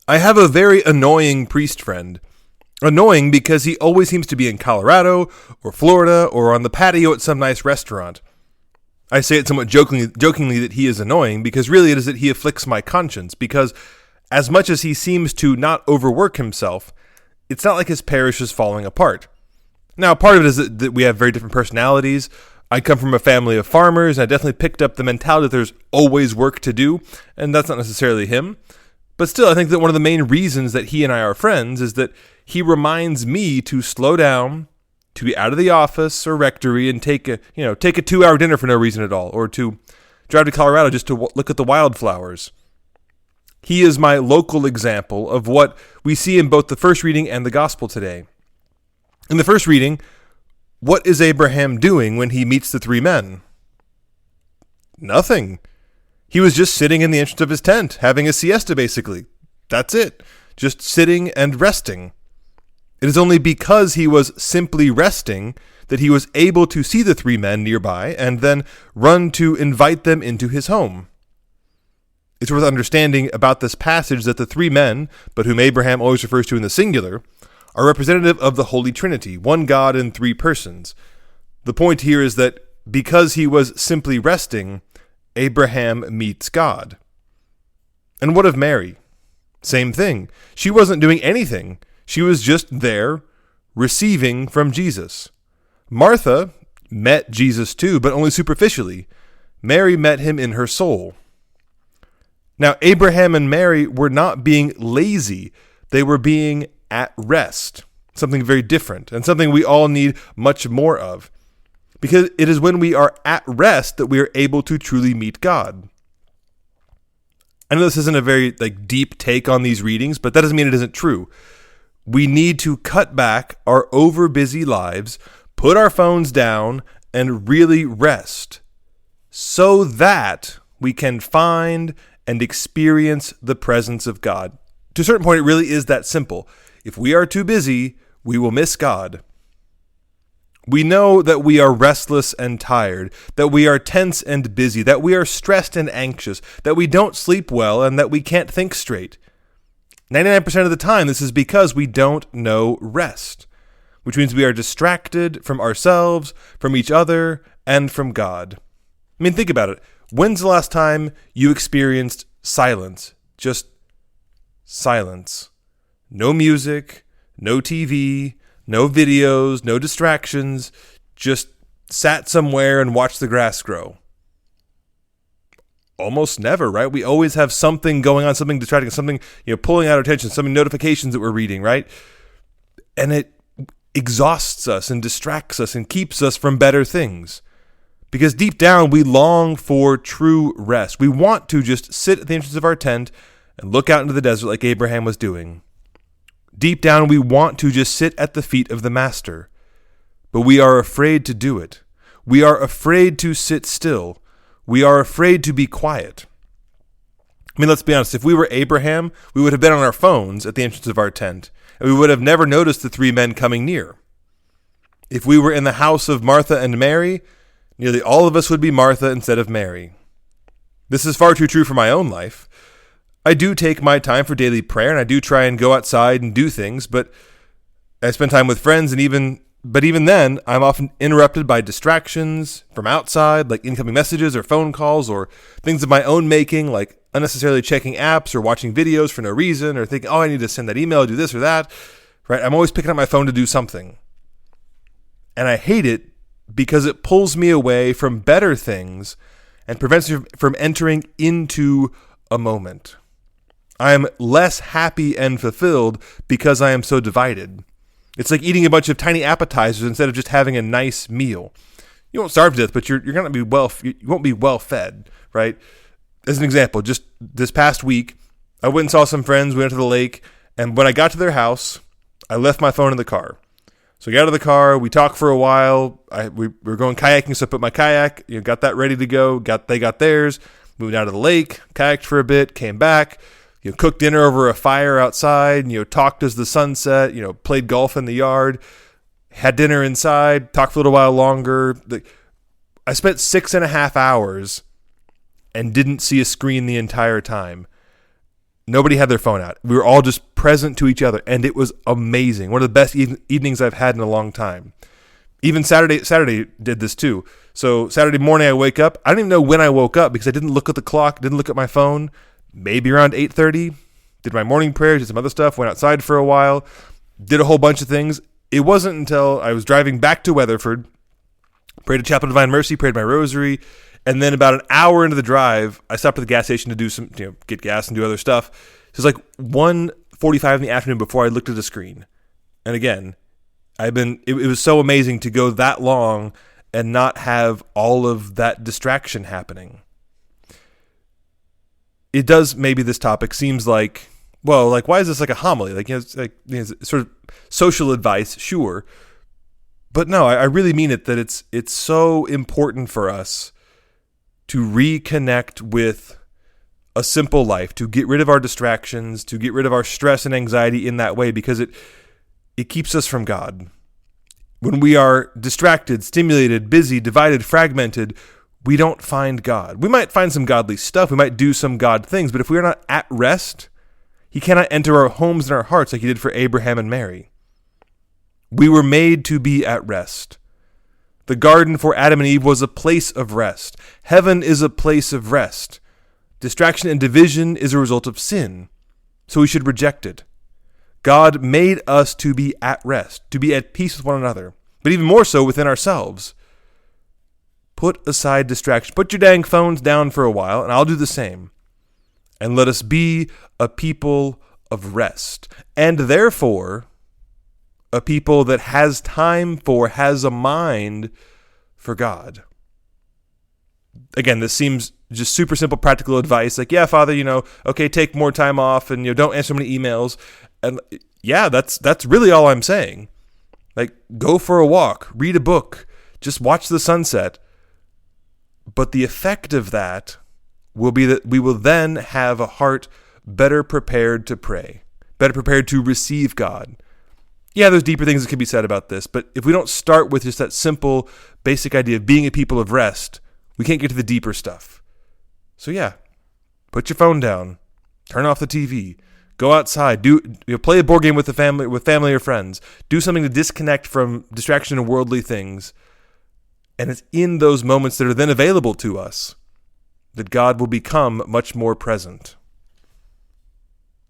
I have a very annoying priest friend. Annoying because he always seems to be in Colorado or Florida or on the patio at some nice restaurant. I say it somewhat jokingly that he is annoying because really it is that he afflicts my conscience, because as much as he seems to not overwork himself, it's not like his parish is falling apart. Now, part of it is that we have very different personalities. I come from a family of farmers, and I definitely picked up the mentality that there's always work to do, and that's not necessarily him. But still, I think that one of the main reasons that he and I are friends is that he reminds me to slow down, to be out of the office or rectory and take a 2-hour dinner for no reason at all, or to drive to Colorado just to look at the wildflowers. He is my local example of what we see in both the first reading and the gospel today. In the first reading, what is Abraham doing when he meets the three men? Nothing. He was just sitting in the entrance of his tent, having a siesta basically. That's it. Just sitting and resting. It is only because he was simply resting that he was able to see the three men nearby and then run to invite them into his home. It's worth understanding about this passage that the three men, but whom Abraham always refers to in the singular, are representative of the Holy Trinity, one God in three persons. The point here is that because he was simply resting, Abraham meets God. And what of Mary? Same thing. She wasn't doing anything. She was just there, receiving from Jesus. Martha met Jesus too, but only superficially. Mary met him in her soul. Now, Abraham and Mary were not being lazy. They were being at rest. Something very different, and something we all need much more of. Because it is when we are at rest that we are able to truly meet God. I know this isn't a very deep take on these readings, but that doesn't mean it isn't true. We need to cut back our over-busy lives, put our phones down, and really rest so that we can find and experience the presence of God. To a certain point, it really is that simple. If we are too busy, we will miss God. We know that we are restless and tired, that we are tense and busy, that we are stressed and anxious, that we don't sleep well, and that we can't think straight. 99% of the time, this is because we don't know rest, which means we are distracted from ourselves, from each other, and from God. I mean, think about it. When's the last time you experienced silence? Just silence. No music, no TV, no videos, no distractions, just sat somewhere and watched the grass grow. Almost never, right? We always have something going on, something distracting, something, pulling out our attention, some notifications that we're reading, right? And it exhausts us and distracts us and keeps us from better things. Because deep down, we long for true rest. We want to just sit at the entrance of our tent and look out into the desert like Abraham was doing. Deep down, we want to just sit at the feet of the Master. But we are afraid to do it. We are afraid to sit still. We are afraid to be quiet. I mean, let's be honest. If we were Abraham, we would have been on our phones at the entrance of our tent, and we would have never noticed the three men coming near. If we were in the house of Martha and Mary, nearly all of us would be Martha instead of Mary. This is far too true for my own life. I do take my time for daily prayer, and I do try and go outside and do things, but I spend time with friends, and even then, I'm often interrupted by distractions from outside, like incoming messages or phone calls or things of my own making, like unnecessarily checking apps or watching videos for no reason or thinking, I need to send that email, do this or that, right? I'm always picking up my phone to do something. And I hate it because it pulls me away from better things and prevents me from entering into a moment. I am less happy and fulfilled because I am so divided. It's like eating a bunch of tiny appetizers instead of just having a nice meal. You won't starve to death, but you're going to be you won't be well fed, right? As an example, just this past week, I went and saw some friends. We went to the lake, and when I got to their house, I left my phone in the car. So I got out of the car. We talked for a while. We were going kayaking, so I put my kayak. Got that ready to go. They got theirs. Moved out to the lake, kayaked for a bit, came back. Cooked dinner over a fire outside, talked as the sun set, played golf in the yard, had dinner inside, talked for a little while longer. I spent 6.5 hours and didn't see a screen the entire time. Nobody had their phone out. We were all just present to each other, and it was amazing. One of the best evenings I've had in a long time. Even Saturday did this too. So Saturday morning I wake up. I don't even know when I woke up because I didn't look at the clock, didn't look at my phone. Maybe around 8:30. Did my morning prayers, did some other stuff, went outside for a while, did a whole bunch of things. It wasn't until I was driving back to Weatherford, prayed a Chapel of Divine Mercy, prayed my rosary, and then about an hour into the drive, I stopped at the gas station to do some, get gas and do other stuff. So it was like 1:45 in the afternoon before I looked at the screen. And again, it was so amazing to go that long and not have all of that distraction happening. It does, maybe this topic seems like, well, like, why is this like a homily? Like, it's sort of social advice, sure. But no, I really mean it, that it's so important for us to reconnect with a simple life, to get rid of our distractions, to get rid of our stress and anxiety in that way, because it keeps us from God. When we are distracted, stimulated, busy, divided, fragmented, we don't find God. We might find some godly stuff. We might do some God things. But if we are not at rest, he cannot enter our homes and our hearts like he did for Abraham and Mary. We were made to be at rest. The garden for Adam and Eve was a place of rest. Heaven is a place of rest. Distraction and division is a result of sin. So we should reject it. God made us to be at rest, to be at peace with one another, but even more so within ourselves. Put aside distraction. Put your dang phones down for a while, and I'll do the same. And let us be a people of rest. And therefore, a people that has time for, has a mind for God. Again, this seems just super simple, practical advice. Like, yeah, Father, okay, take more time off and don't answer so many emails. And yeah, that's really all I'm saying. Like, go for a walk, read a book, just watch the sunset. But the effect of that will be that we will then have a heart better prepared to pray, better prepared to receive God. Yeah, there's deeper things that can be said about this, but if we don't start with just that simple, basic idea of being a people of rest, we can't get to the deeper stuff. So yeah, put your phone down, turn off the TV, go outside, play a board game with family or friends, do something to disconnect from distraction and worldly things. And it's in those moments that are then available to us that God will become much more present.